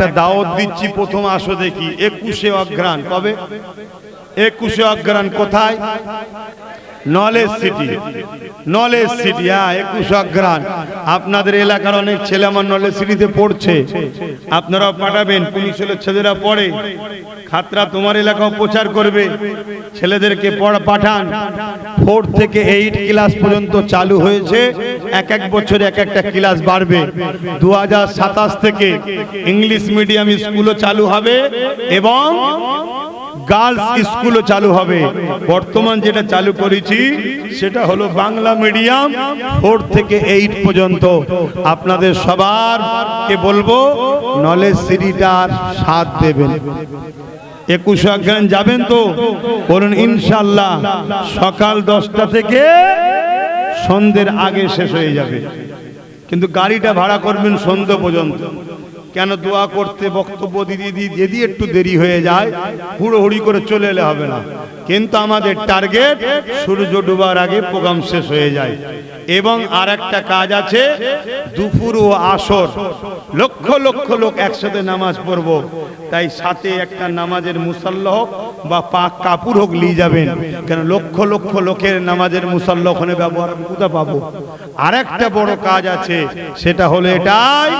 একটা দাওয়াত দিচ্ছি, প্রথম আসো দেখি 21শে অগ্রহায়ণ। কবে? 21শে অগ্রহায়ণ। কোথায়? Knowledge city. নলেজ সিটি, হ্যাঁ 21শে অগ্রহায়ণ। আপনাদের এলাকার অনেক ছেলে আমার নলেজ সিটিতে পড়ছে, আপনারাও পাঠাবেন। পুলিশ হলে ছেলেরা পড়ে, খাতরা তোমার এলাকাও প্রচার করবে, ছেলেদেরকে পাঠান। 4 থেকে 8 ক্লাস পর্যন্ত চালু হয়েছে, এক এক বছরে এক একটা ক্লাস বাড়বে। 2027 থেকে ইংলিশ মিডিয়াম স্কুলও চালু হবে এবং গার্লস স্কুলও চালু হবে। বর্তমান যেটা চালু করেছি সেটা হলো বাংলা মিডিয়াম 4 থেকে 8 পর্যন্ত। আপনাদের সবারকে বলবো নলেজ সিটিটার সাথ দেবেন। 21শে অগ্রহায়ণ যাবেন তো? বলুন ইনশাআল্লাহ। সকাল 10টা থেকে সন্ধ্যের আগে শেষ হয়ে যাবে, কিন্তু গাড়িটা ভাড়া করবেন সন্ধ্যা পর্যন্ত। কেন? দোয়া করতে, বক্তব্য দিদি যদি একটু দেরি হয়ে যায় হুড়োহুড়ি করে চলে এলে হবে না, কিন্তু আমাদের টার্গেট সূর্য ডুবার আগে প্রোগ্রাম শেষ হয়ে যায়। এবং আর একটা কাজ আছে, দুপুর ও আসর লক্ষ লক্ষ লোক একসাথে নামাজ পড়বো, তাই সাথে একটা নামাজের মুসাল্লা হোক বা পাক কাপড় হোক নিয়ে যাবেন। কেন? লক্ষ লক্ষ লোকের নামাজের মুসাল্লা ওখানে ব্যবহার কোথায় পাবো? আর একটা বড় কাজ আছে, সেটা হলো এটাই,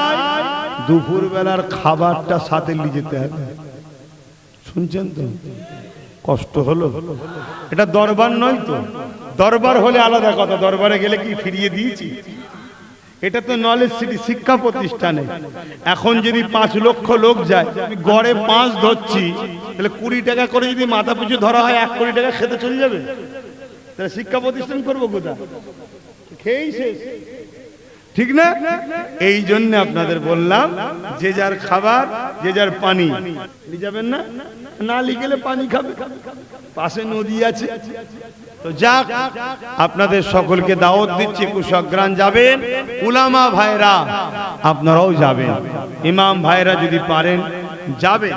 দুপুর বেলার খাবারটা সাথে নিয়ে যেতে হবে। শুনছেন তো? কষ্ট হলো। এটা দরবার নয় তো, দরবার হলে আলাদা কথা, দরবারে গেলে কি ফিরিয়ে দিয়েছি? এটা তো নলেজ সিটি, শিক্ষা প্রতিষ্ঠানে। এখন যদি 5 লক্ষ লোক যায়, গড়ে 5 ধরছি, তাহলে 20 টাকা করে যদি মাথা পিছু ধরা হয় 1 কোটি টাকা খেতে চলে যাবে। তাহলে শিক্ষা প্রতিষ্ঠান করবো কোথা? খেয়েই শেষ, ঠিক না? এই জন্য আপনাদের বললাম, যে যার খাবার, যে যার পানি নিয়ে যাবেন না, না নিয়ে গেলে পানি খাবে, পাশে নদী আছে। তো যাক, আপনাদের সকলকে দাওয়াত দিচ্ছি, 21শে অগ্রহায়ণ যাবেন। উলামা ভাইরা আপনারাও যাবেন, ইমাম ভাইরা যদি পারেন যাবেন।